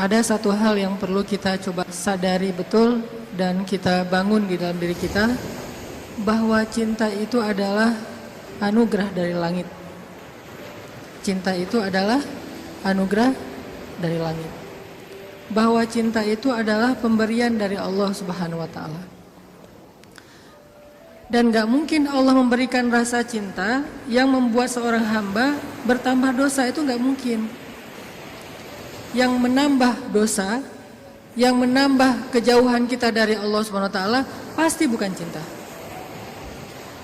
ada satu hal yang perlu kita coba sadari betul dan kita bangun di dalam diri kita, bahwa cinta itu adalah anugerah dari langit. Cinta itu adalah anugerah dari langit. Bahwa cinta itu adalah pemberian dari Allah Subhanahu wa taala. Dan gak mungkin Allah memberikan rasa cinta yang membuat seorang hamba bertambah dosa, itu gak mungkin. Yang menambah dosa, yang menambah kejauhan kita dari Allah Subhanahu wa taala pasti bukan cinta.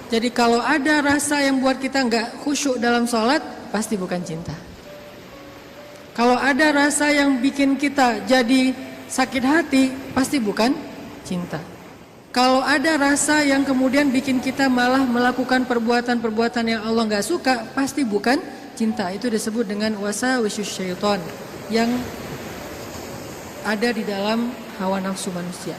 Jadi kalau ada rasa yang buat kita gak khusyuk dalam sholat, pasti bukan cinta. Kalau ada rasa yang bikin kita jadi sakit hati, pasti bukan cinta. Kalau ada rasa yang kemudian bikin kita malah melakukan perbuatan-perbuatan yang Allah gak suka, pasti bukan cinta. Itu disebut dengan wasawisyus syaitan, yang ada di dalam hawa nafsu manusia.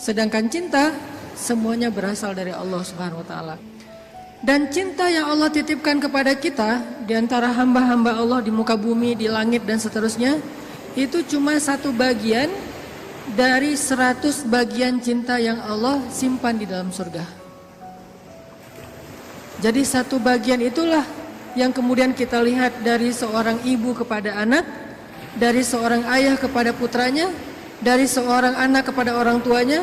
Sedangkan cinta semuanya berasal dari Allah Subhanahu wa taala. Dan cinta yang Allah titipkan kepada kita di antara hamba-hamba Allah di muka bumi, di langit dan seterusnya, itu cuma satu bagian dari 100 bagian cinta yang Allah simpan di dalam surga. Jadi satu bagian itulah yang kemudian kita lihat dari seorang ibu kepada anak, dari seorang ayah kepada putranya, dari seorang anak kepada orang tuanya,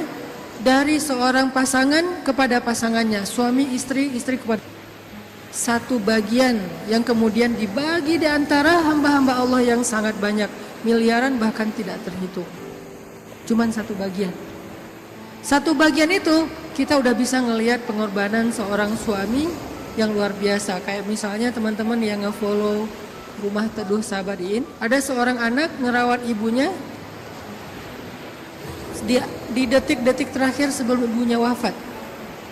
dari seorang pasangan kepada pasangannya, suami istri, istri kepada. Satu bagian yang kemudian dibagi di antara hamba-hamba Allah yang sangat banyak, miliaran bahkan tidak terhitung. Cuman satu bagian. Satu bagian itu kita udah bisa ngelihat pengorbanan seorang suami yang luar biasa. Kayak misalnya teman-teman yang nge-follow Rumah Teduh Sabadiin, ada seorang anak ngerawat ibunya di detik-detik terakhir sebelum ibunya wafat.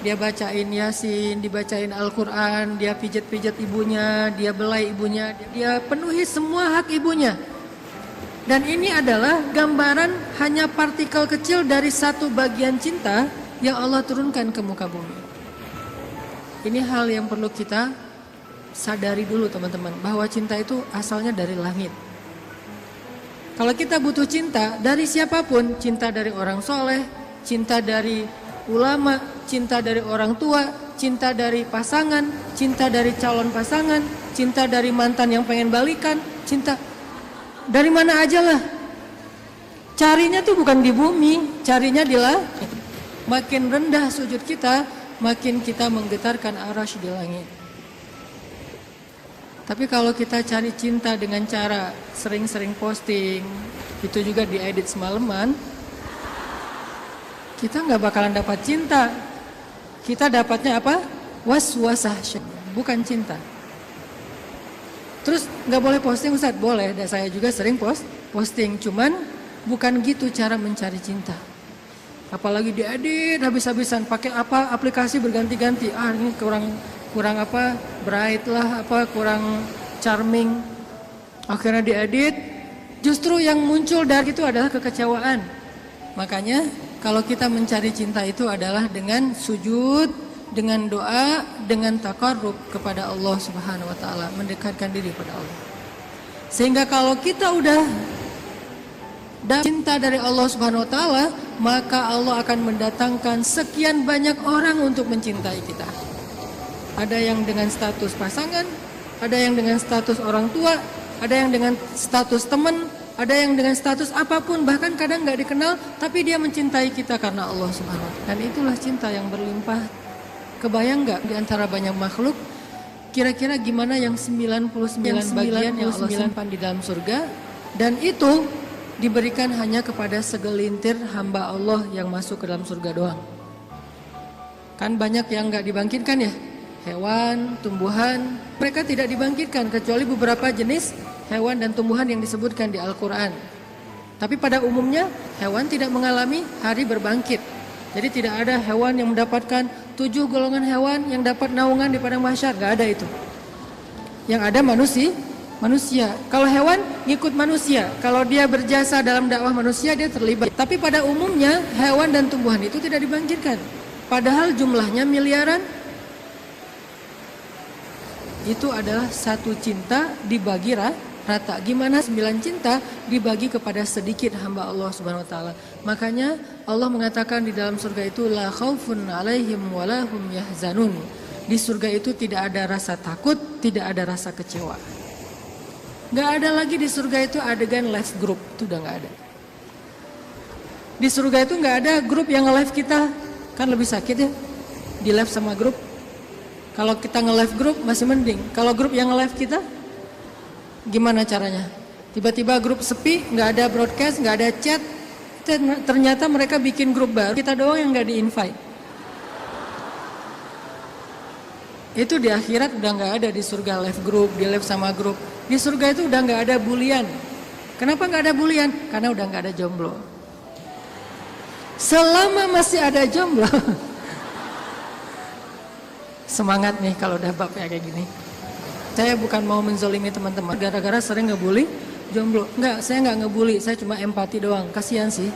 Dia bacain Yasin, dibacain Al-Quran, dia pijat-pijat ibunya, dia belai ibunya, dia penuhi semua hak ibunya. Dan ini adalah gambaran hanya partikel kecil dari satu bagian cinta yang Allah turunkan ke muka bumi. Ini hal yang perlu kita sadari dulu teman-teman, bahwa cinta itu asalnya dari langit. Kalau kita butuh cinta dari siapapun, cinta dari orang soleh, cinta dari ulama, cinta dari orang tua, cinta dari pasangan, cinta dari calon pasangan, cinta dari mantan yang pengen balikan, cinta dari mana aja lah. Carinya tuh bukan di bumi, carinya di langit. Makin rendah sujud kita, makin kita menggetarkan arasy di langit. Tapi kalau kita cari cinta dengan cara sering-sering posting, itu juga diedit semalaman, kita nggak bakalan dapat cinta. Kita dapatnya apa? Was-wasah, bukan cinta. Terus nggak boleh posting Ustaz? Boleh, dan saya juga sering posting. Cuman bukan gitu cara mencari cinta. Apalagi diedit habis-habisan, pakai apa? Aplikasi berganti-ganti. Ini kurang apa, bright lah, apa kurang charming, akhirnya diedit. Justru yang muncul dari itu adalah kekecewaan. Makanya kalau kita mencari cinta itu adalah dengan sujud, dengan doa, dengan taqarrub kepada Allah Subhanahu wa taala, mendekatkan diri kepada Allah. Sehingga kalau kita udah dapat cinta dari Allah Subhanahu wa taala, maka Allah akan mendatangkan sekian banyak orang untuk mencintai kita. Ada yang dengan status pasangan, ada yang dengan status orang tua, ada yang dengan status teman, ada yang dengan status apapun, bahkan kadang gak dikenal, tapi dia mencintai kita karena Allah Subhanahu wa taala. Dan itulah cinta yang berlimpah. Kebayang gak di antara banyak makhluk, kira-kira gimana yang 99 bagian yang Allah simpan di dalam surga, dan itu diberikan hanya kepada segelintir hamba Allah yang masuk ke dalam surga doang. Kan banyak yang gak dibangkitkan ya, hewan, tumbuhan, mereka tidak dibangkitkan kecuali beberapa jenis hewan dan tumbuhan yang disebutkan di Al-Quran. Tapi pada umumnya hewan tidak mengalami hari berbangkit. Jadi tidak ada hewan yang mendapatkan 7 golongan hewan yang dapat naungan di padang mahsyar, gak ada itu. Yang ada manusia. Kalau hewan ngikut manusia, kalau dia berjasa dalam dakwah manusia dia terlibat. Tapi pada umumnya hewan dan tumbuhan itu tidak dibangkitkan. Padahal jumlahnya miliaran. Itu adalah satu cinta dibagi rata. Gimana 9 cinta dibagi kepada sedikit hamba Allah Subhanahu wa taala. Makanya Allah mengatakan di dalam surga itu la khaufun 'alaihim wa la hum yahzanun. Di surga itu tidak ada rasa takut, tidak ada rasa kecewa. Gak ada lagi di surga itu adegan live group, itu udah gak ada. Di surga itu gak ada grup yang nge-live kita, kan lebih sakit ya, di live sama grup. Kalau kita nge-live grup masih mending, kalau grup yang nge-live kita, gimana caranya? Tiba-tiba grup sepi, gak ada broadcast, gak ada chat, ternyata mereka bikin grup baru, kita doang yang gak di-invite. Itu di akhirat udah gak ada di surga live group, di live sama grup. Di surga itu udah gak ada bulian. Kenapa gak ada bulian? Karena udah gak ada jomblo. Selama masih ada jomblo, semangat nih kalau udah bab kayak gini. Saya bukan mau menzolimi teman-teman gara-gara sering ngebully jomblo. Enggak, saya nggak ngebully, saya cuma empati doang. Kasihan sih.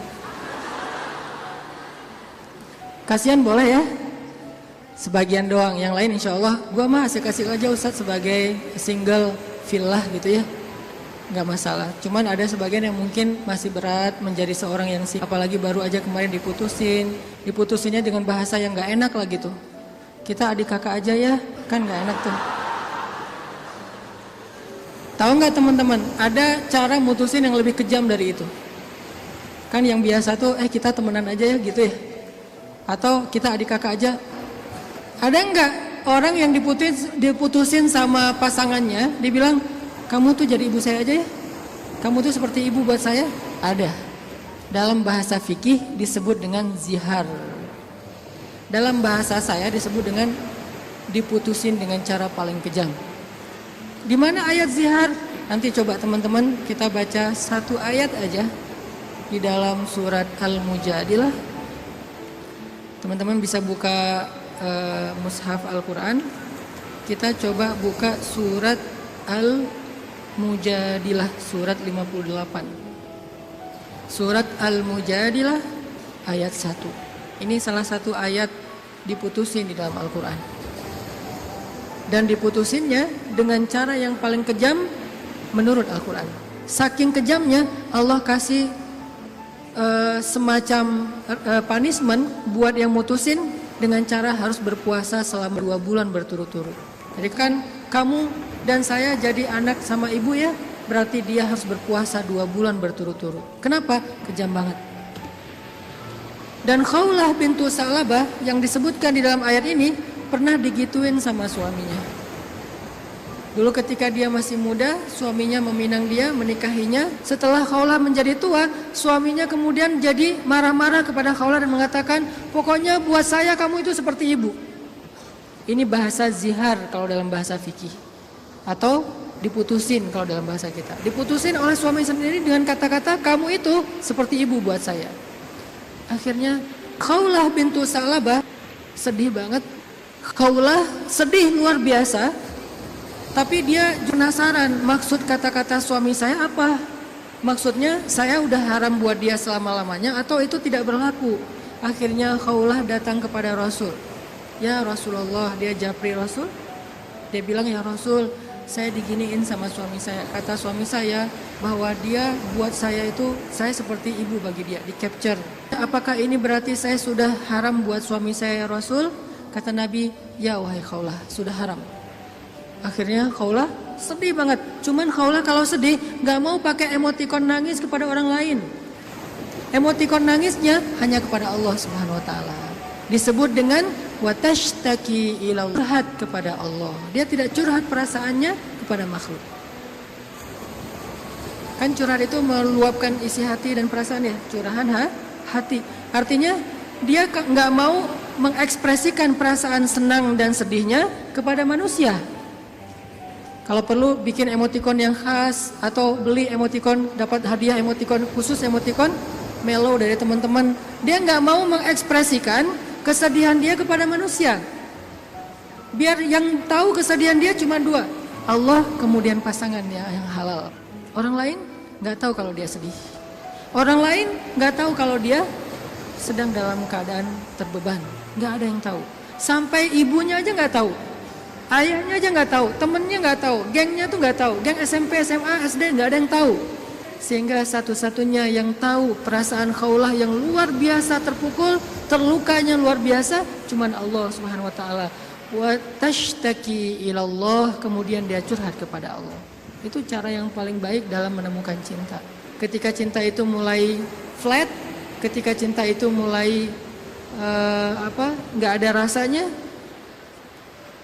Kasihan boleh ya? Sebagian doang, yang lain insya Allah gue mah kasih aja Ustadz sebagai single villa gitu ya, nggak masalah. Cuman ada sebagian yang mungkin masih berat menjadi seorang yang sih, apalagi baru aja kemarin diputusinnya dengan bahasa yang nggak enak lah gitu. Kita adik kakak aja ya, kan nggak enak tuh. Tahu nggak teman-teman, ada cara mutusin yang lebih kejam dari itu. Kan yang biasa tuh, kita temenan aja ya gitu ya, atau kita adik kakak aja. Ada nggak orang yang diputusin sama pasangannya, dibilang kamu tuh jadi ibu saya aja ya, kamu tuh seperti ibu buat saya? Ada. Dalam bahasa fikih disebut dengan zihar. Dalam bahasa saya disebut dengan diputusin dengan cara paling kejam. Di mana ayat zihar? Nanti coba teman-teman kita baca satu ayat aja di dalam surat Al-Mujadilah. Teman-teman bisa buka mushaf Al-Quran. Kita coba buka surat Al-Mujadilah, surat 58. Surat Al-Mujadilah ayat 1. Ini salah satu ayat diputusin di dalam Al-Quran. Dan diputusinnya dengan cara yang paling kejam menurut Al-Quran. Saking kejamnya Allah kasih semacam punishment buat yang mutusin dengan cara harus berpuasa selama 2 bulan berturut-turut. Jadi kan kamu dan saya jadi anak sama ibu ya, berarti dia harus berpuasa 2 bulan berturut-turut. Kenapa? Kejam banget. Dan Khawlah bintu Sa'labah yang disebutkan di dalam ayat ini pernah digituin sama suaminya. Dulu ketika dia masih muda, suaminya meminang dia, menikahinya. Setelah Khawlah menjadi tua, suaminya kemudian jadi marah-marah kepada Khawlah dan mengatakan, pokoknya buat saya kamu itu seperti ibu. Ini bahasa zihar kalau dalam bahasa fikih. Atau diputusin kalau dalam bahasa kita. Diputusin oleh suami sendiri dengan kata-kata, kamu itu seperti ibu buat saya. Akhirnya Khawlah bintu Sa'labah sedih banget. Khawlah sedih luar biasa. Tapi dia penasaran, maksud kata-kata suami saya apa? Maksudnya saya udah haram buat dia selama-lamanya atau itu tidak berlaku? Akhirnya Khawlah datang kepada Rasul. Ya Rasulullah, dia japri Rasul. Dia bilang, ya Rasul, saya diginiin sama suami saya. Kata suami saya bahwa dia buat saya itu, saya seperti ibu bagi dia, di capture. Apakah ini berarti saya sudah haram buat suami saya ya Rasul? Kata Nabi, ya wahai Khawlah, sudah haram. Akhirnya Khawlah sedih banget. Cuman Khawlah kalau sedih gak mau pakai emotikon nangis kepada orang lain. Emotikon nangisnya hanya kepada Allah Subhanahu wa taala. Disebut dengan watashtaki ilallah, curhat kepada Allah. Dia tidak curhat perasaannya kepada makhluk. Kan curhat itu meluapkan isi hati dan perasaan ya, curahan hati. Artinya dia gak mau mengekspresikan perasaan senang dan sedihnya kepada manusia. Kalau perlu bikin emotikon yang khas atau beli emotikon, dapat hadiah emotikon khusus, emotikon mellow dari teman-teman. Dia nggak mau mengekspresikan kesedihan dia kepada manusia. Biar yang tahu kesedihan dia cuma 2, Allah kemudian pasangannya yang halal. Orang lain nggak tahu kalau dia sedih. Orang lain nggak tahu kalau dia sedang dalam keadaan terbeban. Nggak ada yang tahu. Sampai ibunya aja nggak tahu. Ayahnya aja nggak tahu, temennya nggak tahu, gengnya tuh nggak tahu, geng SMP, SMA, SD nggak ada yang tahu. Sehingga satu-satunya yang tahu perasaan Khawlah yang luar biasa terpukul, terlukanya luar biasa, cuman Allah Subhanahu wa taala. Wa tashtaki ilallah, kemudian dia curhat kepada Allah. Itu cara yang paling baik dalam menemukan cinta. Ketika cinta itu mulai flat, ketika cinta itu mulai nggak ada rasanya,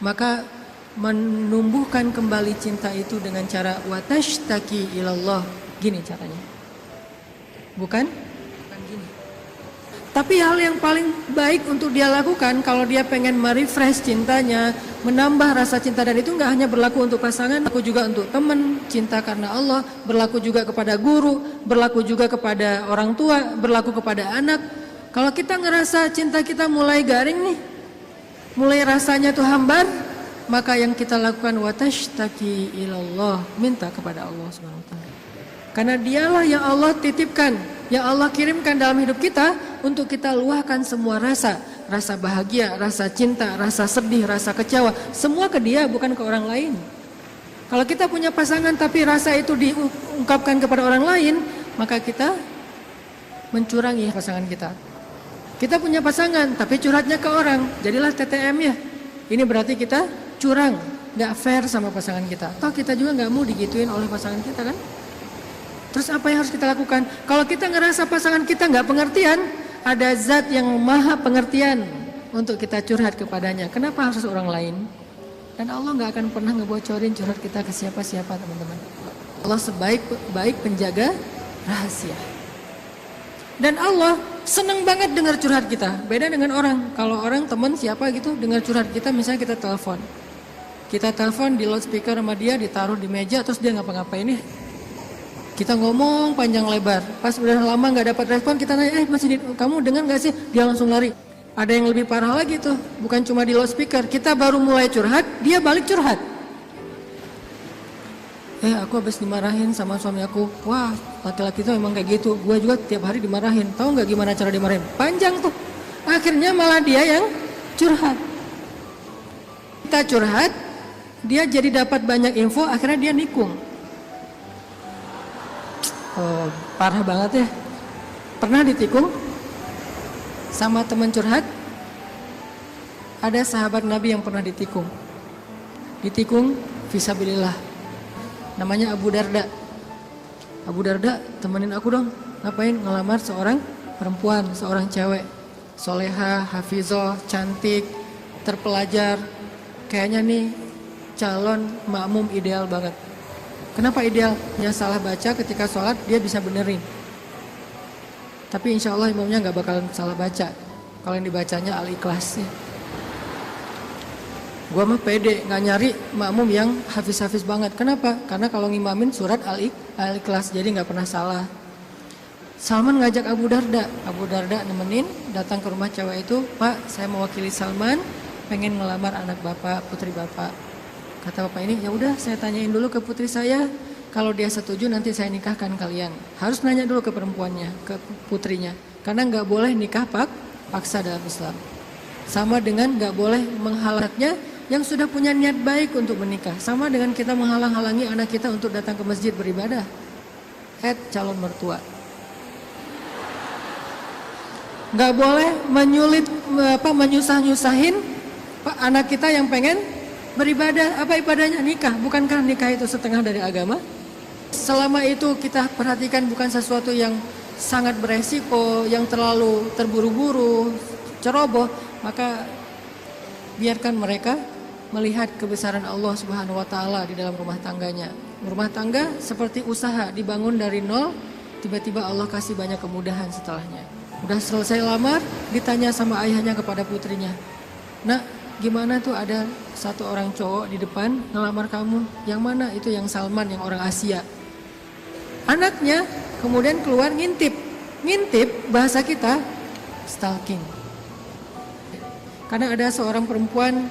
maka menumbuhkan kembali cinta itu dengan cara wa tashtaki ilallah. Gini caranya. Bukan gini. Tapi hal yang paling baik untuk dia lakukan kalau dia pengen merefresh cintanya, menambah rasa cinta, dan itu nggak hanya berlaku untuk pasangan, berlaku juga untuk teman, cinta karena Allah, berlaku juga kepada guru, berlaku juga kepada orang tua, berlaku kepada anak. Kalau kita ngerasa cinta kita mulai garing nih, mulai rasanya tuh hambar, maka yang kita lakukan wa tashtaki ilallah, minta kepada Allah Subhanahu wa taala. Karena dialah yang Allah titipkan, yang Allah kirimkan dalam hidup kita untuk kita luahkan semua rasa. Rasa bahagia, rasa cinta, rasa sedih, rasa kecewa. Semua ke dia, bukan ke orang lain. Kalau kita punya pasangan tapi rasa itu diungkapkan kepada orang lain, maka kita mencurangi pasangan kita. Kita punya pasangan tapi curhatnya ke orang, jadilah TTM ya. Ini berarti kita curang, gak fair sama pasangan kita. Toh kita juga gak mau digituin oleh pasangan kita kan. Terus apa yang harus kita lakukan? Kalau kita ngerasa pasangan kita nggak pengertian, ada zat yang maha pengertian untuk kita curhat kepadanya. Kenapa harus orang lain? Dan Allah nggak akan pernah ngebocorin curhat kita ke siapa-siapa, teman-teman. Allah sebaik-baik penjaga rahasia. Dan Allah senang banget dengar curhat kita. Beda dengan orang. Kalau orang teman siapa gitu dengar curhat kita, misalnya kita telepon. Kita telepon di loudspeaker sama dia, ditaruh di meja, terus dia ngapa-ngapain ya? Kita ngomong panjang lebar, pas udah lama nggak dapat respon, kita nanya, kamu dengar nggak sih? Dia langsung lari. Ada yang lebih parah lagi tuh, bukan cuma di loudspeaker, kita baru mulai curhat, dia balik curhat. Aku habis dimarahin sama suami aku. Wah, laki-laki itu memang kayak gitu. Gue juga tiap hari dimarahin. Tahu nggak gimana cara dimarahin? Panjang tuh. Akhirnya malah dia yang curhat. Kita curhat, dia jadi dapat banyak info, akhirnya dia nikung. Oh, parah banget ya. Pernah ditikung sama teman curhat? Ada sahabat Nabi yang pernah ditikung. Ditikung fisabilillah. Namanya Abu Darda. Abu Darda, temenin aku dong. Ngapain? Ngelamar seorang perempuan, seorang cewek. Soleha, hafizah, cantik, terpelajar. Kayaknya nih calon makmum ideal banget. Kenapa ideal? Yang salah baca ketika sholat dia bisa benerin. Tapi insya Allah imamnya gak bakalan salah baca. Kalau yang dibacanya Al-Ikhlas ya. Gua mah pede gak nyari makmum yang hafiz-hafiz banget. Kenapa? Karena kalau ngimamin surat Al-Ikhlas jadi gak pernah salah. Salman ngajak Abu Darda. Abu Darda nemenin datang ke rumah cewek itu. Pak, saya mewakili Salman, pengen ngelamar anak bapak, putri bapak. Kata bapak ini, ya udah saya tanyain dulu ke putri saya, kalau dia setuju nanti saya nikahkan kalian. Harus nanya dulu ke perempuannya, ke putrinya, karena nggak boleh nikah paksa dalam Islam. Sama dengan nggak boleh menghalangnya yang sudah punya niat baik untuk menikah. Sama dengan kita menghalang-halangi anak kita untuk datang ke masjid beribadah. Calon mertua. Nggak boleh menyusah-nyusahin anak kita yang pengen beribadah. Apa ibadahnya? Nikah. Bukankah nikah itu setengah dari agama? Selama itu kita perhatikan bukan sesuatu yang sangat beresiko, yang terlalu terburu-buru, ceroboh, maka biarkan mereka melihat kebesaran Allah Subhanahu wa taala di dalam rumah tangganya. Rumah tangga seperti usaha dibangun dari nol, tiba-tiba Allah kasih banyak kemudahan setelahnya. Udah selesai lamar, ditanya sama ayahnya kepada putrinya. Nak, gimana tuh ada satu orang cowok di depan ngelamar kamu? Yang mana? Itu yang Salman, yang orang Asia. Anaknya kemudian keluar ngintip. Ngintip bahasa kita stalking. Karena ada seorang perempuan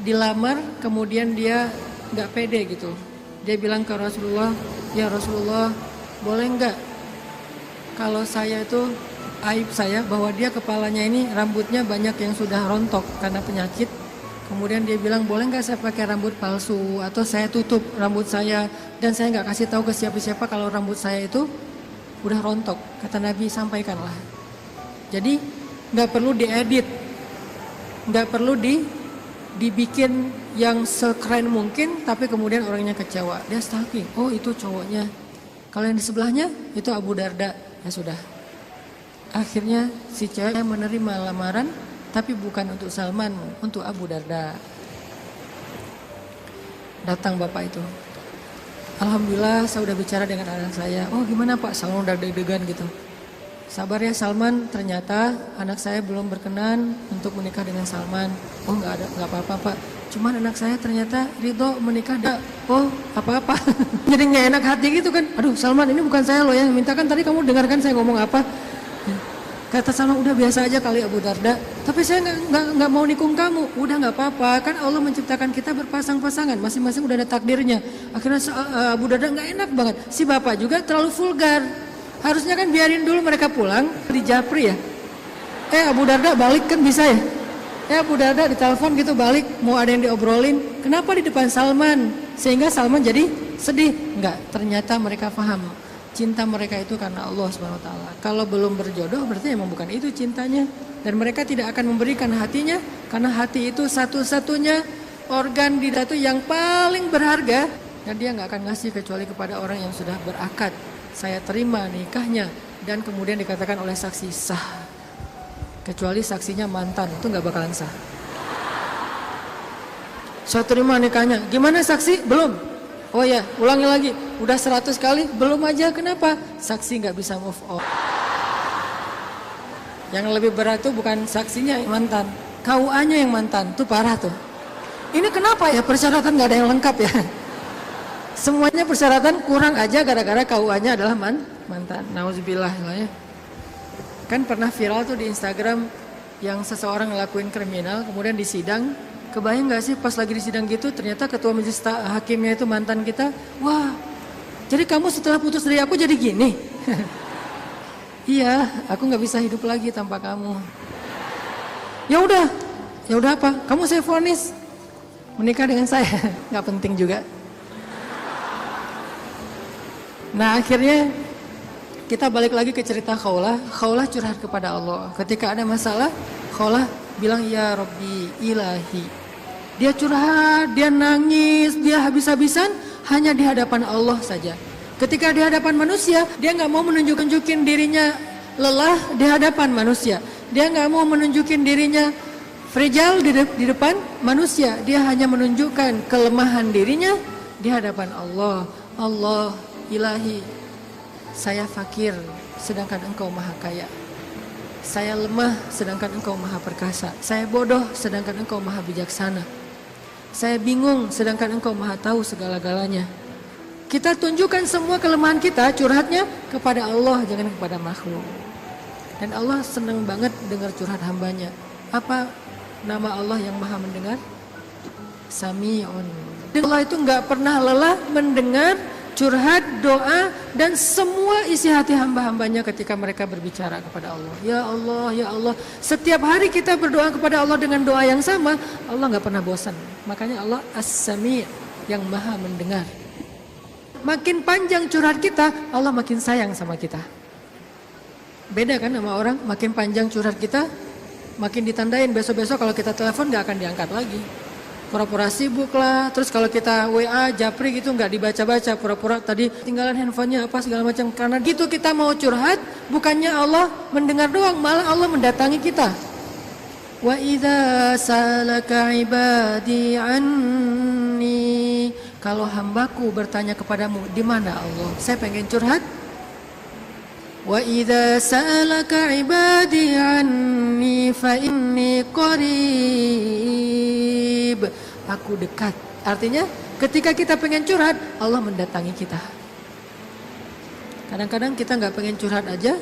dilamar, kemudian dia gak pede gitu. Dia bilang ke Rasulullah, ya Rasulullah, boleh gak kalau saya itu aib saya bahwa dia kepalanya ini rambutnya banyak yang sudah rontok karena penyakit. Kemudian dia bilang, boleh nggak saya pakai rambut palsu atau saya tutup rambut saya dan saya nggak kasih tahu ke siapa-siapa kalau rambut saya itu udah rontok. Kata Nabi, sampaikanlah. Jadi nggak perlu diedit, nggak perlu dibikin yang sekeren mungkin, tapi kemudian orangnya kecewa. Dia stalking, oh itu cowoknya. Kalau yang di sebelahnya itu Abu Darda, ya sudah. Akhirnya si cewek menerima lamaran, tapi bukan untuk Salman, untuk Abu Darda. Datang bapak itu. Alhamdulillah saya udah bicara dengan anak saya. Oh gimana Pak, Salman udah deg-degan gitu. Sabar ya Salman, ternyata anak saya belum berkenan untuk menikah dengan Salman. Oh nggak apa-apa Pak. Cuman anak saya ternyata ridho menikah. Oh apa-apa. Jadi nggak enak hati gitu kan. Aduh Salman, ini bukan saya loh yang minta, kan tadi kamu dengarkan saya ngomong apa. Kata Salman, udah biasa aja kali Abu Darda. Tapi saya nggak mau nikung kamu. Udah nggak apa-apa. Kan Allah menciptakan kita berpasang-pasangan. Masing-masing udah ada takdirnya. Akhirnya Abu Darda nggak enak banget. Si bapak juga terlalu vulgar. Harusnya kan biarin dulu mereka pulang di Japri ya. Abu Darda balik kan bisa ya. Abu Darda ditelepon gitu balik, mau ada yang diobrolin. Kenapa di depan Salman? Sehingga Salman jadi sedih. Enggak, ternyata mereka paham. Cinta mereka itu karena Allah Subhanahu wa taala. Kalau belum berjodoh berarti emang bukan itu cintanya. Dan mereka tidak akan memberikan hatinya karena hati itu satu-satunya organ di datu yang paling berharga, dan dia nggak akan ngasih kecuali kepada orang yang sudah berakad. Saya terima nikahnya, dan kemudian dikatakan oleh saksi sah. Kecuali saksinya mantan, itu nggak bakalan sah. Saya terima nikahnya. Gimana saksi? Belum. Oh ya, ulangi lagi. Udah 100 kali, belum aja. Kenapa? Saksi nggak bisa move on. Yang lebih berat tuh bukan saksinya yang mantan, KUA-nya yang mantan. Tuh parah tuh. Ini kenapa ya persyaratan nggak ada yang lengkap ya? Semuanya persyaratan kurang aja gara-gara KUA-nya adalah mantan. Nauzubillah ya. Kan pernah viral tuh di Instagram yang seseorang ngelakuin kriminal kemudian disidang. Kebayang gak sih pas lagi disidang gitu ternyata ketua majelis hakimnya itu mantan kita. Wah, jadi kamu setelah putus dari aku jadi gini? Iya, aku gak bisa hidup lagi tanpa kamu. Ya udah apa? Kamu saya vonis menikah dengan saya. Gak penting juga. Nah akhirnya kita balik lagi ke cerita Khawlah. Khawlah curhat kepada Allah. Ketika ada masalah, Khawlah bilang, ya Rabbi ilahi. Dia curhat, dia nangis, dia habis-habisan hanya di hadapan Allah saja. Ketika di hadapan manusia, dia nggak mau menunjukin dirinya lelah di hadapan manusia. Dia nggak mau menunjukin dirinya fragile di depan manusia. Dia hanya menunjukkan kelemahan dirinya di hadapan Allah. Allah ilahi, saya fakir sedangkan engkau maha kaya. Saya lemah sedangkan engkau maha perkasa. Saya bodoh sedangkan engkau maha bijaksana. Saya bingung sedangkan engkau maha tahu segala-galanya. Kita tunjukkan semua kelemahan kita, curhatnya kepada Allah, jangan kepada makhluk. Dan Allah senang banget dengar curhat hambanya. Apa nama Allah yang maha mendengar? Sami'un. Allah itu gak pernah lelah mendengar curhat, doa, dan semua isi hati hamba-hambanya ketika mereka berbicara kepada Allah. Ya Allah, ya Allah. Setiap hari kita berdoa kepada Allah dengan doa yang sama, Allah gak pernah bosan. Makanya Allah As-Sami' yang maha mendengar. Makin panjang curhat kita, Allah makin sayang sama kita. Beda kan sama orang, makin panjang curhat kita, makin ditandain besok-besok kalau kita telepon gak akan diangkat lagi. Pura-pura sibuk lah, terus kalau kita WA, japri gitu nggak dibaca-baca, pura-pura tadi tinggalan handphonenya apa segala macam. Karena gitu kita mau curhat, bukannya Allah mendengar doang, malah Allah mendatangi kita. Wa idza salaka ibadi anni, kalau hambaku bertanya kepadamu, di mana Allah? Saya pengen curhat. Wa idza salaka ibadi anni fa inni qarib. Aku dekat. Artinya ketika kita pengen curhat, Allah mendatangi kita. Kadang-kadang kita nggak pengen curhat aja,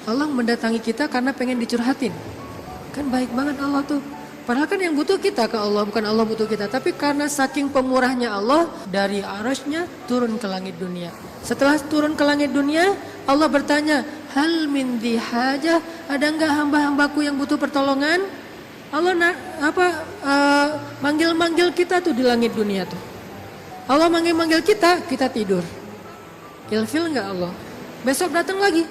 Allah mendatangi kita karena pengen dicurhatin. Kan baik banget Allah tuh. Padahal kan yang butuh kita ke Allah, bukan Allah butuh kita. Tapi karena saking pemurahnya Allah, dari arasnya turun ke langit dunia. Setelah turun ke langit dunia, Allah bertanya, hal min dhi hajah, ada enggak hamba-hambaku yang butuh pertolongan? Allah manggil-manggil kita tuh di langit dunia tuh. Allah manggil-manggil kita, kita tidur. Ilfil enggak Allah? Besok datang lagi.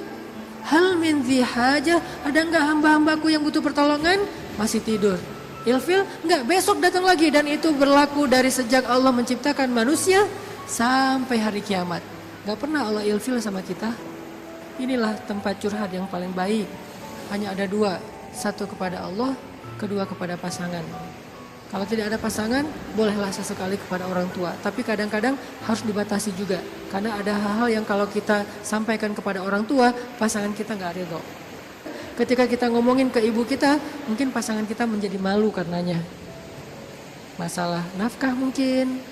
Hal min dhi hajah, ada enggak hamba-hambaku yang butuh pertolongan? Masih tidur. Ilfil enggak, besok datang lagi, dan itu berlaku dari sejak Allah menciptakan manusia sampai hari kiamat. Enggak pernah Allah ilfil sama kita. Inilah tempat curhat yang paling baik. Hanya ada dua, satu kepada Allah, kedua kepada pasangan. Kalau tidak ada pasangan, bolehlah sesekali kepada orang tua. Tapi kadang-kadang harus dibatasi juga. Karena ada hal-hal yang kalau kita sampaikan kepada orang tua, pasangan kita nggak ridho. Ketika kita ngomongin ke ibu kita, mungkin pasangan kita menjadi malu karenanya. Masalah nafkah mungkin.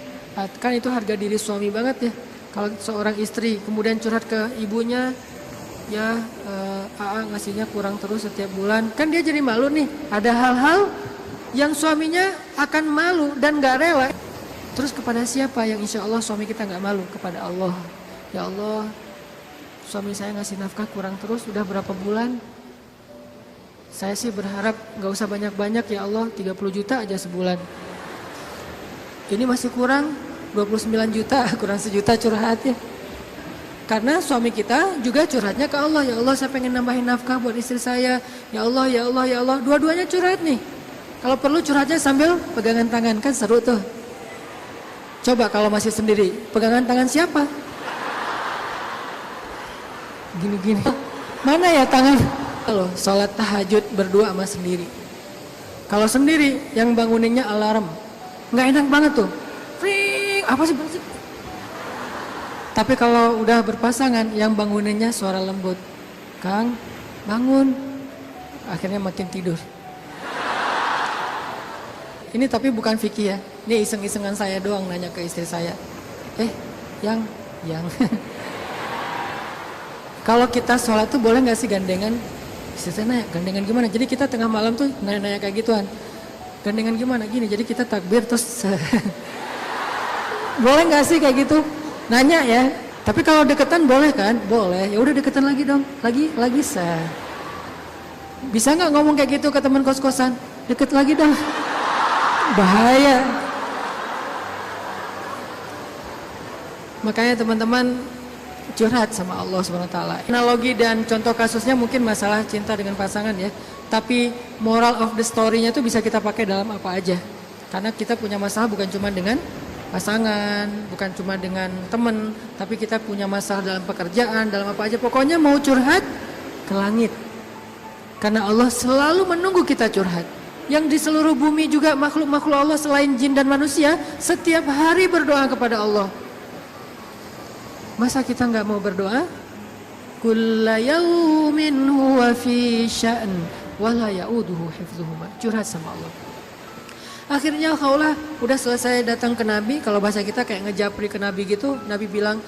Kan itu harga diri suami banget ya. Kalau seorang istri kemudian curhat ke ibunya, ya AA ngasihnya kurang terus setiap bulan, kan dia jadi malu nih. Ada hal-hal yang suaminya akan malu dan gak rela. Terus kepada siapa yang insya Allah suami kita gak malu? Kepada Allah. Ya Allah, suami saya ngasih nafkah kurang terus udah berapa bulan. Saya sih berharap gak usah banyak-banyak ya Allah, 30 juta aja sebulan. Ini masih kurang 29 juta, kurang sejuta curhat ya. Karena suami kita juga curhatnya ke Allah. Ya Allah, saya pengen nambahin nafkah buat istri saya. Ya Allah, ya Allah, ya Allah. Dua-duanya curhat nih. Kalau perlu curhatnya sambil pegangan tangan, kan seru tuh. Coba kalau masih sendiri, pegangan tangan siapa? Gini-gini. Mana ya tangan? Kalau sholat tahajud berdua sama sendiri. Kalau sendiri, yang banguninnya alarm. Nggak enak banget tuh. Ring, apa sih? Tapi kalau udah berpasangan, yang banguninnya suara lembut. Kang, bangun. Akhirnya makin tidur. Ini tapi bukan fikih ya. Ini iseng-isengan saya doang nanya ke istri saya. Yang. Kalau kita sholat tuh boleh gak sih gandengan? Istri saya nanya, gandengan gimana? Jadi kita tengah malam tuh nanya-nanya kayak gituan. Gandengan gimana? Gini, jadi kita takbir terus. Boleh gak sih kayak gitu? Nanya ya. Tapi kalau deketan boleh kan? Boleh. Ya udah deketan lagi dong. Lagi bisa. Bisa nggak ngomong kayak gitu ke teman kos-kosan? Deket lagi dong. Bahaya. Makanya teman-teman curhat sama Allah SWT. Analogi dan contoh kasusnya mungkin masalah cinta dengan pasangan ya. Tapi moral of the story-nya tuh bisa kita pakai dalam apa aja. Karena kita punya masalah bukan cuma dengan pasangan, bukan cuma dengan teman, tapi kita punya masalah dalam pekerjaan, dalam apa aja. Pokoknya mau curhat ke langit. Karena Allah selalu menunggu kita curhat. Yang di seluruh bumi juga makhluk-makhluk Allah selain jin dan manusia, setiap hari berdoa kepada Allah. Masa kita nggak mau berdoa? Kulla yaumin huwa fi sya'n wa la ya'uduhu hifdzuhuma. Curhat sama Allah. Akhirnya Khawlah udah selesai datang ke Nabi. Kalau bahasa kita kayak ngejapri ke Nabi gitu. Nabi bilang,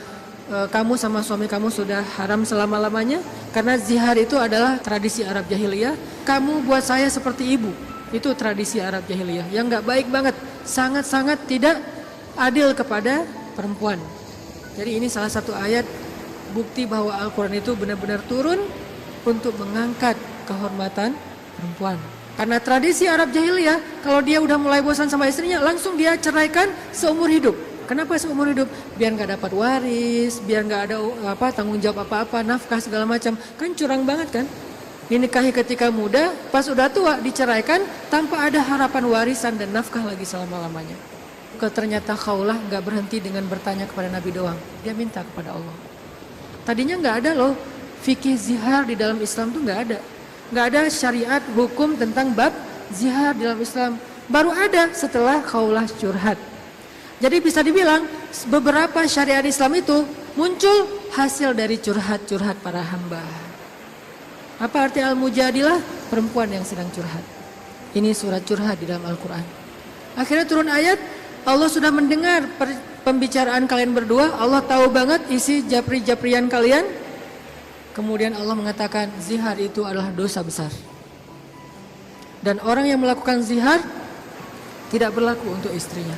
kamu sama suami kamu sudah haram selama-lamanya. Karena zihar itu adalah tradisi Arab Jahiliyah. Kamu buat saya seperti ibu. Itu tradisi Arab Jahiliyah yang gak baik banget. Sangat-sangat tidak adil kepada perempuan. Jadi ini salah satu ayat bukti bahwa Al-Quran itu benar-benar turun untuk mengangkat kehormatan perempuan. Karena tradisi Arab Jahiliyah, kalau dia udah mulai bosan sama istrinya, langsung dia ceraikan seumur hidup. Kenapa seumur hidup? Biar nggak dapat waris, biar nggak ada tanggung jawab apa-apa, nafkah segala macam. Kan curang banget kan? Dinikahi ketika muda, pas udah tua diceraikan tanpa ada harapan warisan dan nafkah lagi selama-lamanya. Ternyata Khawlah nggak berhenti dengan bertanya kepada Nabi doang, dia minta kepada Allah. Tadinya nggak ada loh fikih zihar di dalam Islam tuh nggak ada. Nggak ada syariat hukum tentang bab zihar di dalam Islam. Baru ada setelah Khawlah curhat. Jadi bisa dibilang beberapa syariat Islam itu muncul hasil dari curhat-curhat para hamba. Apa arti Al-Mujadilah? Perempuan yang sedang curhat. Ini surat curhat di dalam Al-Quran. Akhirnya turun ayat, Allah sudah mendengar pembicaraan kalian berdua. Allah tahu banget isi japri-japrian kalian. Kemudian Allah mengatakan zihar itu adalah dosa besar. Dan orang yang melakukan zihar tidak berlaku untuk istrinya.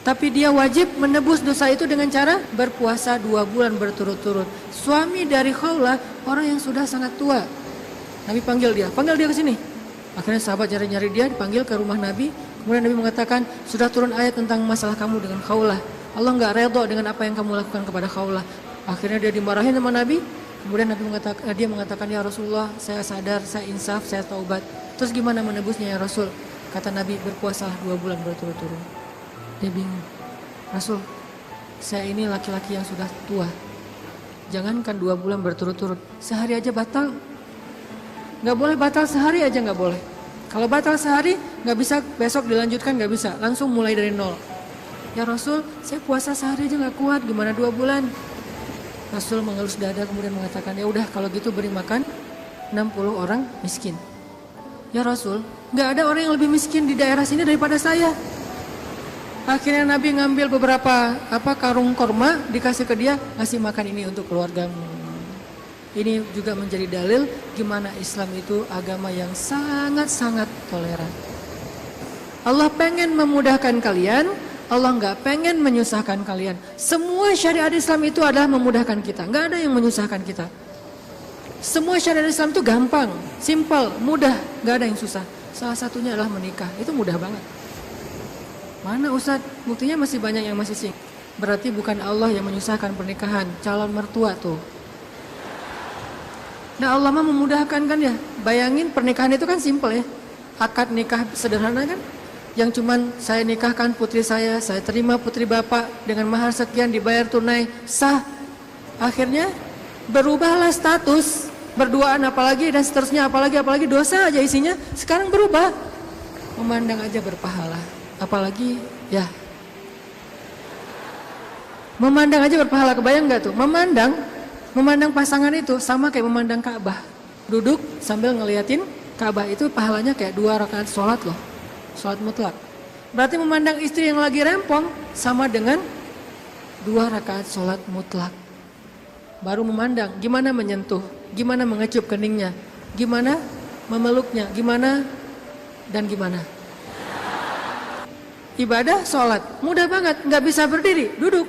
Tapi dia wajib menebus dosa itu dengan cara berpuasa 2 bulan berturut-turut. Suami dari Khawlah orang yang sudah sangat tua. Nabi panggil dia ke sini. Akhirnya sahabat nyari-nyari dia, dipanggil ke rumah Nabi. Kemudian Nabi mengatakan, sudah turun ayat tentang masalah kamu dengan Khawlah. Allah nggak redha dengan apa yang kamu lakukan kepada Khawlah. Akhirnya dia dimarahin sama Nabi. Kemudian dia mengatakan, ya Rasulullah, saya sadar, saya insaf, saya taubat. Terus gimana menebusnya ya Rasul? Kata Nabi, berpuasalah 2 bulan berturut-turut. Dia bingung. Rasul, saya ini laki-laki yang sudah tua. Jangankan 2 bulan berturut-turut, sehari aja batal. Nggak boleh batal sehari aja, nggak boleh. Kalau batal sehari, nggak bisa besok dilanjutkan, nggak bisa. Langsung mulai dari nol. Ya Rasul, saya puasa sehari aja nggak kuat, gimana 2 bulan? Rasul mengelus dada kemudian mengatakan, ya udah kalau gitu beri makan 60 orang miskin. Ya Rasul, nggak ada orang yang lebih miskin di daerah sini daripada saya. Akhirnya Nabi ngambil beberapa karung korma, dikasih ke dia, ngasih makan ini untuk keluargamu. Ini juga menjadi dalil gimana Islam itu agama yang sangat-sangat toleran. Allah pengen memudahkan kalian, Allah nggak pengen menyusahkan kalian. Semua syariat Islam itu adalah memudahkan kita, nggak ada yang menyusahkan kita. Semua syariat Islam itu gampang, simple, mudah, nggak ada yang susah. Salah satunya adalah menikah, itu mudah banget. Mana Ustadz? Buktinya masih banyak yang masih sing. Berarti bukan Allah yang menyusahkan pernikahan, calon mertua tuh. Nah Allah mah memudahkan kan ya. Bayangin pernikahan itu kan simple ya. Akad nikah sederhana kan. Yang cuman saya nikahkan putri saya terima putri bapak dengan mahar sekian dibayar tunai, sah. Akhirnya berubahlah status, berduaan apalagi dan seterusnya apalagi dosa aja isinya. Sekarang berubah. Memandang aja berpahala. Apalagi ya memandang aja berpahala. Kebayang gak tuh? Memandang pasangan itu sama kayak memandang Ka'bah. Duduk sambil ngeliatin Ka'bah itu pahalanya kayak 2 rakaat sholat loh. Sholat mutlak. Berarti memandang istri yang lagi rempong sama dengan 2 rakaat sholat mutlak. Baru memandang gimana menyentuh, gimana mengecup keningnya, gimana memeluknya, gimana dan gimana. Ibadah sholat mudah banget, nggak bisa berdiri, duduk,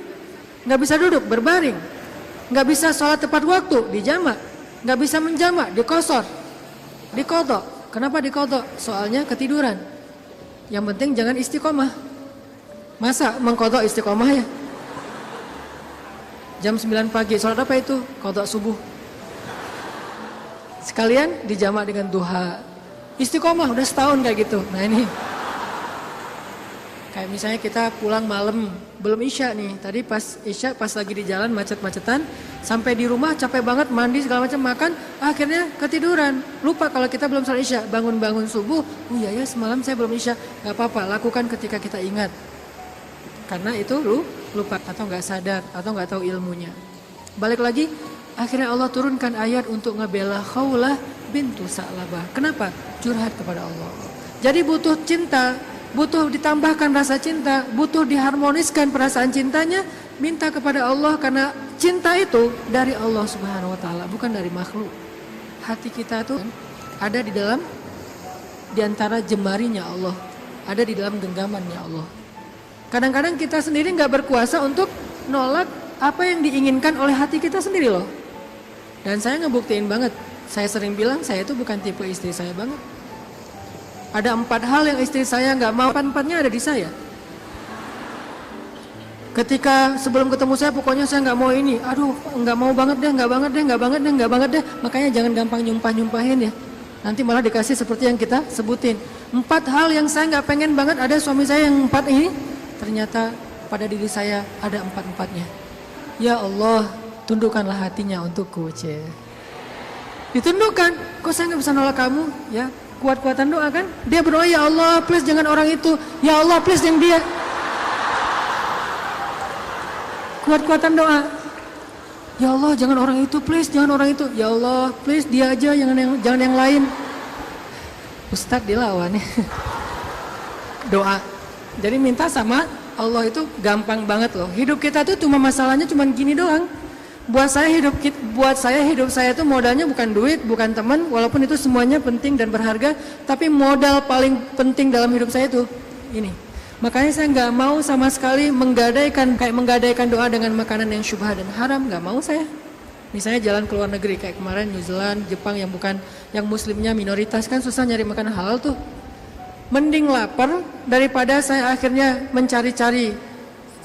nggak bisa duduk, berbaring, nggak bisa sholat tepat waktu, dijamak, nggak bisa menjamak, dikosor, dikodok. Kenapa dikodok? Soalnya ketiduran. Yang penting jangan istiqomah. Masa mengkodok istiqomah ya? Jam 9 pagi, sholat apa itu? Kodok subuh. Sekalian dijamak dengan duha. Istiqomah udah setahun kayak gitu. Nah ini. Kayak misalnya kita pulang malam, belum isya nih. Tadi pas isya, pas lagi di jalan macet-macetan, sampai di rumah capek banget, mandi segala macam, makan, akhirnya ketiduran. Lupa kalau kita belum sholat isya, bangun-bangun subuh, oh iya ya semalam saya belum isya. Gak apa-apa, lakukan ketika kita ingat. Karena itu lupa atau gak sadar, atau gak tahu ilmunya. Balik lagi, akhirnya Allah turunkan ayat untuk ngebela Khawlah bintu Sa'labah. Kenapa? Curhat kepada Allah. Jadi butuh cinta, butuh ditambahkan rasa cinta, butuh diharmoniskan perasaan cintanya, minta kepada Allah karena cinta itu dari Allah Subhanahu wa taala, bukan dari makhluk. Hati kita tuh ada di antara jemarinya Allah, ada di dalam genggamannya Allah. Kadang-kadang kita sendiri nggak berkuasa untuk nolak apa yang diinginkan oleh hati kita sendiri loh. Dan saya ngebuktiin banget, saya sering bilang saya itu bukan tipe istri saya banget. Ada 4 hal yang istri saya nggak mau, 4-4-nya ada di saya. Ketika sebelum ketemu saya, pokoknya saya nggak mau ini. Aduh, nggak mau banget deh, nggak banget deh. Makanya jangan gampang nyumpahin ya. Nanti malah dikasih seperti yang kita sebutin. 4 hal yang saya nggak pengen banget ada suami saya yang 4 ini. Ternyata pada diri saya ada 4-4-nya. Ya Allah, tundukkanlah hatinya untukku, ditundukkan. Kok saya nggak bisa nolak kamu? Ya. Kuat-kuatan doa kan? Dia berdoa, ya Allah please jangan orang itu. Ya Allah please yang dia. Kuat-kuatan doa. Ya Allah jangan orang itu please, jangan orang itu. Ya Allah please dia aja, jangan yang lain. Ustadz dilawan ya. Doa. Jadi minta sama Allah itu gampang banget loh. Hidup kita tuh cuma masalahnya cuma gini doang. Buat saya hidup saya itu modalnya bukan duit, bukan teman, walaupun itu semuanya penting dan berharga, tapi modal paling penting dalam hidup saya itu ini. Makanya saya nggak mau sama sekali menggadaikan doa dengan makanan yang syubhat dan haram, nggak mau saya. Misalnya jalan ke luar negeri kayak kemarin New Zealand, Jepang yang bukan yang muslimnya minoritas kan susah nyari makanan halal tuh. Mending lapar daripada saya akhirnya mencari-cari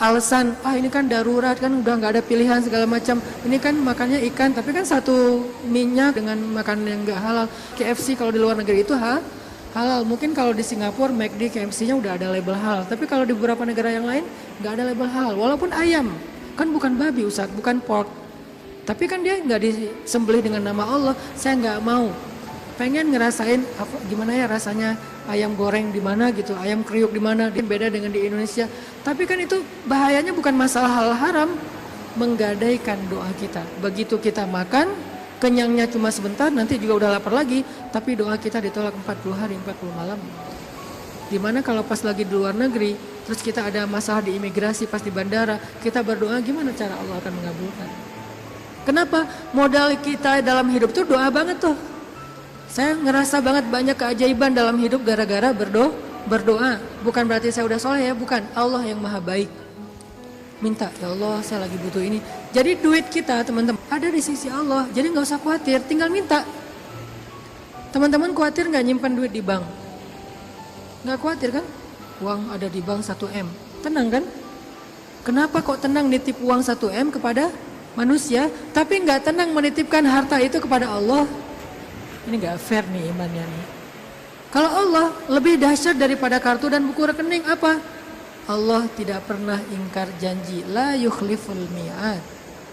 alasan, ini kan darurat kan udah nggak ada pilihan segala macam. Ini kan makannya ikan tapi kan satu minyak dengan makanan yang nggak halal. KFC kalau di luar negeri itu halal. Mungkin kalau di Singapura McD KFC-nya udah ada label halal. Tapi kalau di beberapa negara yang lain nggak ada label halal. Walaupun ayam kan bukan babi Ustaz, bukan pork. Tapi kan dia nggak disembelih dengan nama Allah. Saya nggak mau. Pengen ngerasain gimana ya rasanya ayam goreng di mana gitu, ayam kriuk di mana, dia beda dengan di Indonesia. Tapi kan itu bahayanya bukan masalah hal haram, menggadaikan doa kita. Begitu kita makan, kenyangnya cuma sebentar, nanti juga udah lapar lagi, tapi doa kita ditolak 40 hari, 40 malam. Dimana kalau pas lagi di luar negeri, terus kita ada masalah di imigrasi, pas di bandara, kita berdoa gimana cara Allah akan mengabulkan. Kenapa? Modal kita dalam hidup tuh doa banget tuh. Saya ngerasa banget banyak keajaiban dalam hidup gara-gara berdoa. Bukan berarti saya udah soleh ya, bukan. Allah yang maha baik. Minta, ya Allah saya lagi butuh ini. Jadi duit kita teman-teman ada di sisi Allah. Jadi gak usah khawatir, tinggal minta. Teman-teman khawatir gak nyimpan duit di bank? Gak khawatir kan? Uang ada di bank 1M. Tenang kan? Kenapa kok tenang nitip uang 1M kepada manusia, tapi gak tenang menitipkan harta itu kepada Allah? Ini gak fair nih imannya nih. Kalau Allah lebih dahsyat daripada kartu dan buku rekening apa? Allah tidak pernah ingkar janji. La yukhliful mi'ad.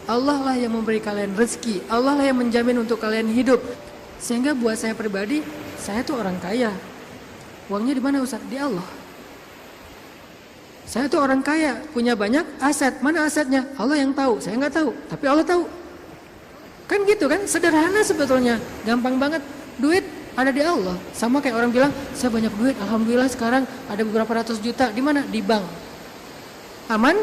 Allah lah yang memberi kalian rezeki. Allah lah yang menjamin untuk kalian hidup. Sehingga buat saya pribadi, saya tuh orang kaya. Uangnya di mana Ustaz? Di Allah. Saya tuh orang kaya, punya banyak aset. Mana asetnya? Allah yang tahu. Saya nggak tahu, tapi Allah tahu. Kan gitu kan, sederhana sebetulnya, gampang banget. Duit ada di Allah. Sama kayak orang bilang, saya banyak duit, alhamdulillah sekarang ada beberapa ratus juta. Di mana? Di bank. Aman?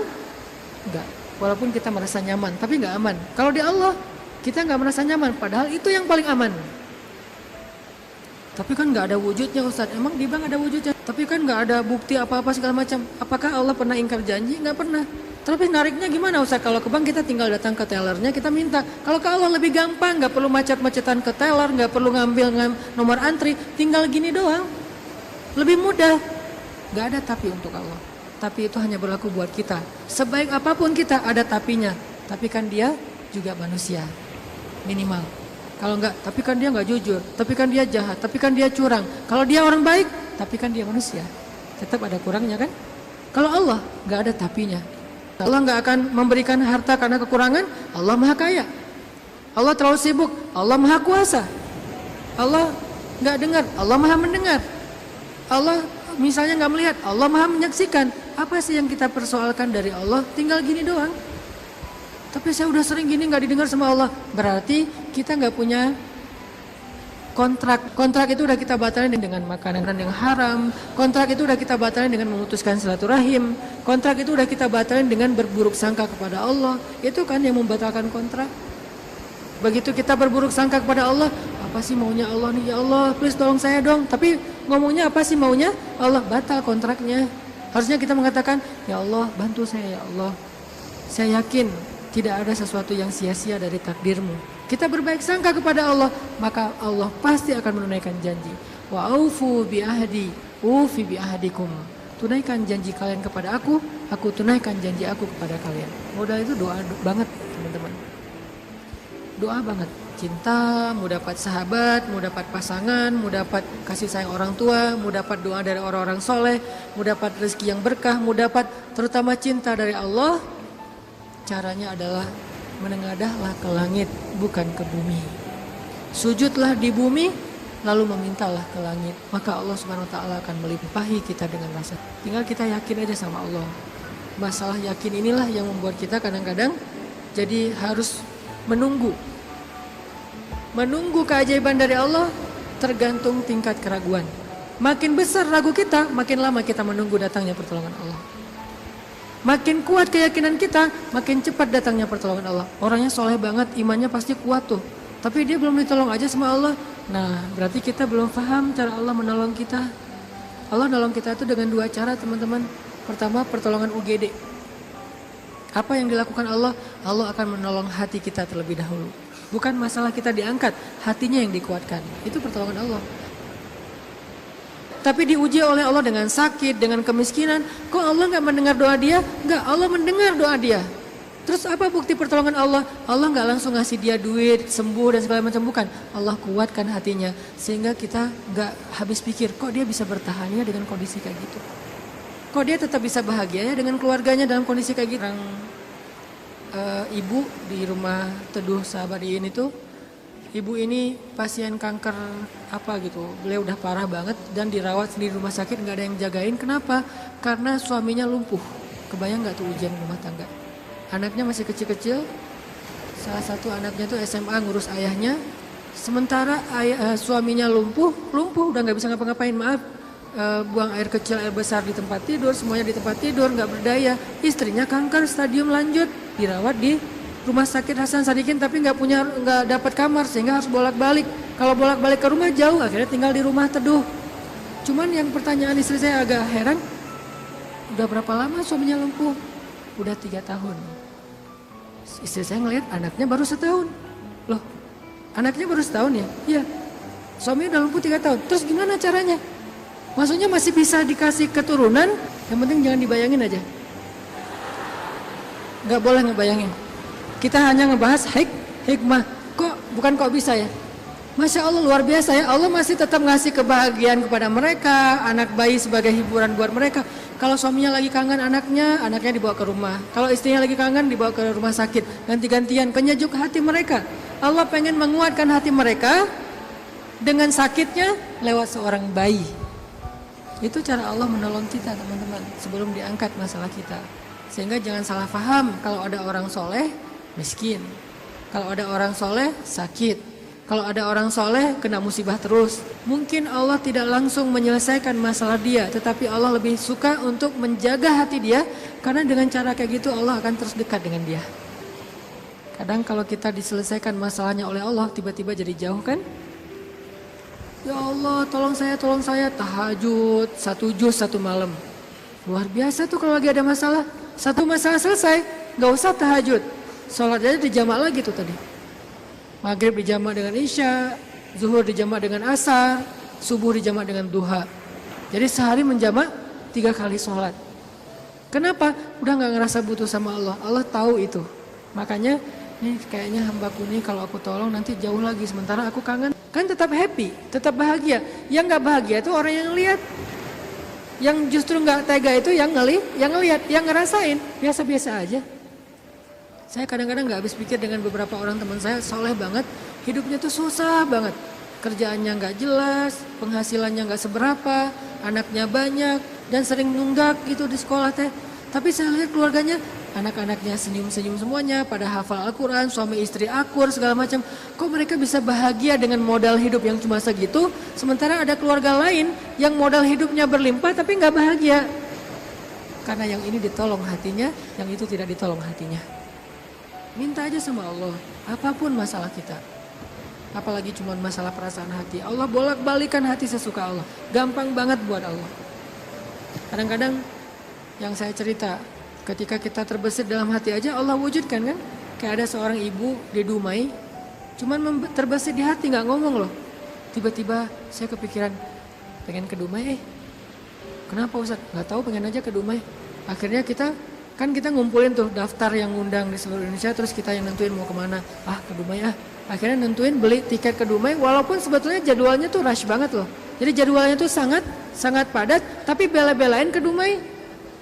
Enggak. Walaupun kita merasa nyaman, tapi enggak aman. Kalau di Allah, kita enggak merasa nyaman, padahal itu yang paling aman. Tapi kan enggak ada wujudnya Ustaz. Emang di bank ada wujudnya? Tapi kan enggak ada bukti apa-apa segala macam. Apakah Allah pernah ingkar janji? Enggak pernah. Tapi nariknya gimana Ustaz? Kalau ke bank kita tinggal datang ke tellernya, kita minta. Kalau ke Allah lebih gampang, nggak perlu macet-macetan ke teller, nggak perlu ngambil nomor antri, tinggal gini doang. Lebih mudah. Nggak ada tapi untuk Allah. Tapi itu hanya berlaku buat kita. Sebaik apapun kita ada tapinya. Tapi kan dia juga manusia. Minimal. Kalau nggak, tapi kan dia nggak jujur. Tapi kan dia jahat. Tapi kan dia curang. Kalau dia orang baik, tapi kan dia manusia. Tetap ada kurangnya kan? Kalau Allah nggak ada tapinya. Allah nggak akan memberikan harta karena kekurangan. Allah maha kaya. Allah terlalu sibuk. Allah maha kuasa. Allah nggak dengar. Allah maha mendengar. Allah misalnya nggak melihat. Allah maha menyaksikan. Apa sih yang kita persoalkan dari Allah? Tinggal gini doang. Tapi saya udah sering gini nggak didengar sama Allah. Berarti kita nggak punya kontrak. Kontrak itu udah kita batalin dengan makanan yang haram. Kontrak itu udah kita batalin dengan memutuskan silaturahim. Kontrak itu udah kita batalin dengan berburuk sangka kepada Allah. Itu kan yang membatalkan kontrak. Begitu kita berburuk sangka kepada Allah, apa sih maunya Allah nih? Ya Allah, please tolong saya dong. Tapi ngomongnya apa sih maunya? Allah, batal kontraknya. Harusnya kita mengatakan, ya Allah, bantu saya ya Allah. Saya yakin tidak ada sesuatu yang sia-sia dari takdirmu. Kita berbaik sangka kepada Allah, maka Allah pasti akan menunaikan janji. Wa aufu bi ahdi, ufi bi ahdikum. Tunaikan janji kalian kepada aku tunaikan janji aku kepada kalian. Modal itu doa banget, teman-teman. Doa banget. Cinta, mau dapat sahabat, mau dapat pasangan, mau dapat kasih sayang orang tua, mau dapat doa dari orang-orang soleh, mau dapat rezeki yang berkah, mau dapat terutama cinta dari Allah. Caranya adalah menengadahlah ke langit, bukan ke bumi. Sujudlah di bumi, lalu memintalah ke langit. Maka Allah Subhanahu Wa Taala akan melimpahi kita dengan rasa. Tinggal kita yakin aja sama Allah. Masalah yakin inilah yang membuat kita kadang-kadang jadi harus menunggu. Menunggu keajaiban dari Allah tergantung tingkat keraguan. Makin besar ragu kita, makin lama kita menunggu datangnya pertolongan Allah. Makin kuat keyakinan kita, makin cepat datangnya pertolongan Allah. Orangnya soleh banget, imannya pasti kuat tuh. Tapi dia belum ditolong aja sama Allah. Nah, berarti kita belum paham cara Allah menolong kita. Allah nolong kita itu dengan dua cara, teman-teman. Pertama, pertolongan UGD. Apa yang dilakukan Allah? Allah akan menolong hati kita terlebih dahulu. Bukan masalah kita diangkat, hatinya yang dikuatkan. Itu pertolongan Allah. Tapi diuji oleh Allah dengan sakit, dengan kemiskinan. Kok Allah nggak mendengar doa dia? Nggak, Allah mendengar doa dia. Terus apa bukti pertolongan Allah? Allah nggak langsung ngasih dia duit, sembuh dan segala macam, bukan. Allah kuatkan hatinya sehingga kita nggak habis pikir, kok dia bisa bertahan ya dengan kondisi kayak gitu. Kok dia tetap bisa bahagia ya dengan keluarganya dalam kondisi kayak gitu. Ibu di rumah Teduh Sahabadiin itu, ibu ini pasien kanker apa gitu. Beliau udah parah banget dan dirawat sendiri di rumah sakit, nggak ada yang jagain. Kenapa? Karena suaminya lumpuh. Kebayang nggak tuh ujian rumah tangga? Anaknya masih kecil-kecil, salah satu anaknya tuh SMA ngurus ayahnya, sementara suaminya lumpuh udah nggak bisa ngapa-ngapain, maaf, buang air kecil air besar di tempat tidur, semuanya di tempat tidur, nggak berdaya. Istrinya kanker stadium lanjut, dirawat di rumah sakit Hasan Sadikin tapi nggak dapat kamar sehingga harus bolak-balik. Kalau bolak-balik ke rumah jauh, akhirnya tinggal di rumah Teduh. Cuman yang pertanyaan istri saya agak heran, udah berapa lama suaminya lumpuh? Udah 3 tahun. Istri saya ngelihat anaknya baru setahun. Loh, anaknya baru setahun ya? Iya. Suaminya udah lumpuh 3 tahun. Terus gimana caranya? Maksudnya masih bisa dikasih keturunan, yang penting jangan dibayangin aja. Gak boleh ngebayangin. Kita hanya ngebahas hikmah. Bukan kok bisa ya? Masya Allah luar biasa ya. Allah masih tetap ngasih kebahagiaan kepada mereka. Anak bayi sebagai hiburan buat mereka. Kalau suaminya lagi kangen anaknya dibawa ke rumah. Kalau istrinya lagi kangen dibawa ke rumah sakit. Ganti-gantian, penyejuk hati mereka. Allah pengen menguatkan hati mereka dengan sakitnya lewat seorang bayi. Itu cara Allah menolong kita teman-teman sebelum diangkat masalah kita. Sehingga jangan salah paham kalau ada orang soleh miskin. Kalau ada orang soleh sakit. Kalau ada orang soleh kena musibah terus. Mungkin Allah tidak langsung menyelesaikan masalah dia, tetapi Allah lebih suka untuk menjaga hati dia, karena dengan cara kayak gitu Allah akan terus dekat dengan dia. Kadang kalau kita diselesaikan masalahnya oleh Allah, tiba-tiba jadi jauh kan? Ya Allah tolong saya, tahajud 1 juz 1 malam. Luar biasa tuh kalau lagi ada masalah. Satu masalah selesai, gak usah tahajud. Sholat aja dijamak lagi tuh tadi. Maghrib dijamak dengan Isya, Zuhur dijamak dengan Asar, Subuh dijamak dengan Duha. Jadi sehari menjamak 3 kali sholat. Kenapa? Udah gak ngerasa butuh sama Allah. Allah tahu itu. Makanya ini kayaknya hambaku nih kalau aku tolong nanti jauh lagi. Sementara aku kangen. Kan tetap happy, tetap bahagia. Yang gak bahagia itu orang yang lihat. Yang justru gak tega itu yang ngelihat, yang ngerasain. Biasa-biasa aja. Saya kadang-kadang gak habis pikir dengan beberapa orang teman saya, soleh banget, hidupnya tuh susah banget. Kerjaannya gak jelas, penghasilannya gak seberapa, anaknya banyak, dan sering nunggak gitu di sekolah teh. Tapi saya lihat keluarganya, anak-anaknya senyum-senyum semuanya, pada hafal Al-Quran, suami istri akur, segala macam. Kok mereka bisa bahagia dengan modal hidup yang cuma segitu, sementara ada keluarga lain yang modal hidupnya berlimpah tapi gak bahagia. Karena yang ini ditolong hatinya, yang itu tidak ditolong hatinya. Minta aja sama Allah, apapun masalah kita. Apalagi cuma masalah perasaan hati. Allah bolak-balikan hati sesuka Allah. Gampang banget buat Allah. Kadang-kadang yang saya cerita, ketika kita terbesit dalam hati aja Allah wujudkan kan. Kayak ada seorang ibu di Dumai, cuman terbesit di hati gak ngomong loh. Tiba-tiba saya kepikiran, pengen ke Dumai Kenapa Ustaz? Gak tahu, pengen aja ke Dumai. Akhirnya kita ngumpulin tuh daftar yang ngundang di seluruh Indonesia, terus kita yang nentuin mau kemana. Ke Dumai Akhirnya nentuin beli tiket ke Dumai, walaupun sebetulnya jadwalnya tuh rush banget loh. Jadi jadwalnya tuh sangat padat, tapi bela-belain ke Dumai.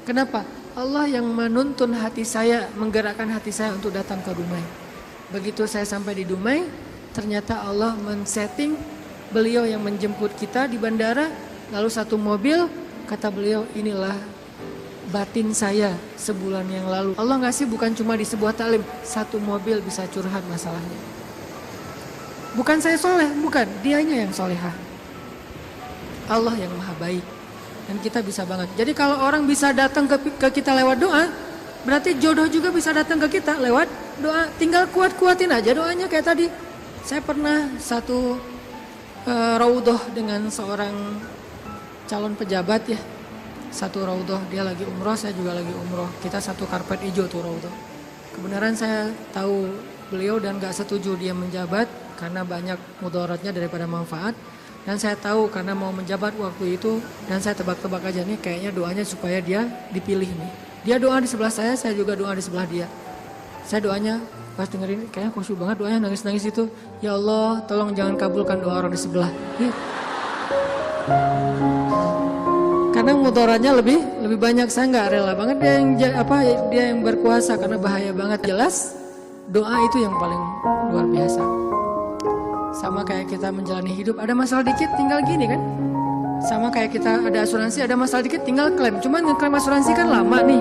Kenapa? Allah yang menuntun hati saya, menggerakkan hati saya untuk datang ke Dumai. Begitu saya sampai di Dumai, ternyata Allah men-setting beliau yang menjemput kita di bandara, lalu satu mobil, kata beliau, inilah batin saya sebulan yang lalu. Allah ngasih bukan cuma di sebuah taklim, satu mobil bisa curhat masalahnya. Bukan saya soleh, bukan, dianya yang solehah. Allah yang maha baik. Dan kita bisa banget. Jadi kalau orang bisa datang ke kita lewat doa, berarti jodoh juga bisa datang ke kita lewat doa. Tinggal kuat-kuatin aja doanya kayak tadi. Saya pernah satu raudhah dengan seorang calon pejabat ya. satu raudhah, dia lagi umroh, saya juga lagi umroh. Kita satu karpet hijau tuh raudhah. Kebenaran saya tahu beliau dan gak setuju dia menjabat karena banyak mudaratnya daripada manfaat. Dan saya tahu karena mau menjabat waktu itu, dan saya tebak-tebak aja nih kayaknya doanya supaya dia dipilih nih. Dia doa di sebelah saya juga doa di sebelah dia. Saya doanya pas dengerin kayaknya khusyuk banget doanya, nangis-nangis itu. Ya Allah, tolong jangan kabulkan doa orang di sebelah. Karena mudaratnya lebih banyak, saya nggak rela banget dia yang berkuasa karena bahaya banget. Jelas doa itu yang paling luar biasa. Sama kayak kita menjalani hidup, ada masalah dikit tinggal gini kan. Sama kayak kita ada asuransi, ada masalah dikit tinggal klaim. Cuman ngeklaim asuransi kan lama nih.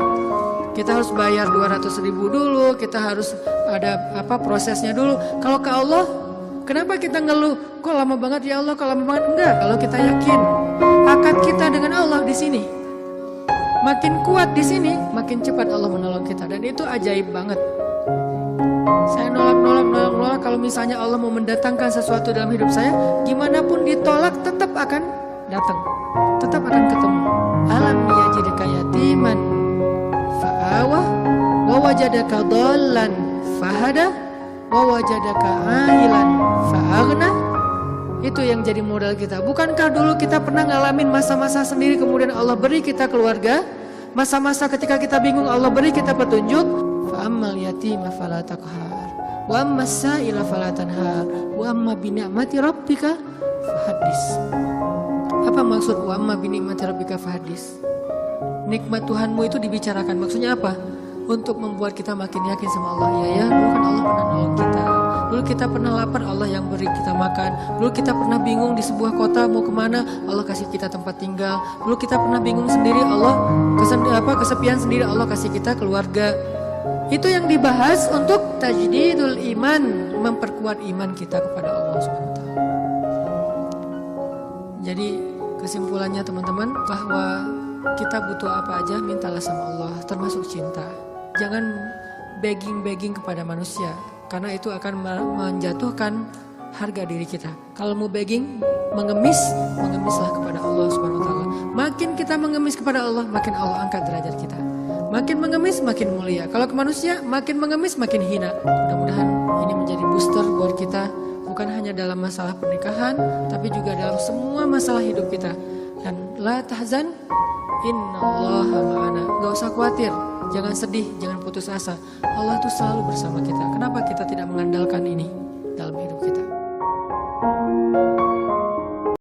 Kita harus bayar 200.000 dulu, kita harus ada prosesnya dulu. Kalau ke Allah, kenapa kita ngeluh? Kok lama banget ya Allah, kok lama banget? Enggak, kalau kita yakin akad kita dengan Allah di sini. Makin kuat di sini, makin cepat Allah menolong kita, dan itu ajaib banget. Saya nolak kalau misalnya Allah mau mendatangkan sesuatu dalam hidup saya, gimana pun ditolak tetap akan datang, tetap akan ketemu. Alam yajidka yatiman fa'awah wa wajadaka dhallan fahada wa wajadaka ailan fa'aghna. Itu yang jadi modal kita. Bukankah dulu kita pernah ngalamin masa-masa sendiri kemudian Allah beri kita keluarga, masa-masa ketika kita bingung Allah beri kita petunjuk. Fa'ammal yatima fala taqhar wa ammas sa'ila fala tanhar wa amma bi ni'mati rabbika fahaddis. Apa maksud wa amma bi ni'mati rabbika fahaddis? Nikmat Tuhanmu itu dibicarakan. Maksudnya apa? Untuk membuat kita makin yakin sama Allah. Ya, dulu kan Allah pernah nolong kita. Dulu kita pernah lapar, Allah yang beri kita makan. Dulu kita pernah bingung di sebuah kota mau kemana, Allah kasih kita tempat tinggal. Dulu kita pernah bingung sendiri, Allah kesepian sendiri, Allah kasih kita keluarga. Itu yang dibahas untuk tajdidul iman, memperkuat iman kita kepada Allah SWT. Jadi kesimpulannya teman-teman, bahwa kita butuh apa aja mintalah sama Allah, termasuk cinta. Jangan begging kepada manusia, karena itu akan menjatuhkan harga diri kita. Kalau mau begging, mengemislah kepada Allah Subhanahu wa taala. Makin kita mengemis kepada Allah, makin Allah angkat derajat kita. Makin mengemis makin mulia. Kalau ke manusia makin mengemis makin hina. Mudah-mudahan ini menjadi booster buat kita, bukan hanya dalam masalah pernikahan, tapi juga dalam semua masalah hidup kita. Dan la tahzan, innallaha ma'ana. Gak usah khawatir, jangan sedih, jangan putus asa. Allah itu selalu bersama kita. Kenapa kita tidak mengandalkan ini dalam hidup kita?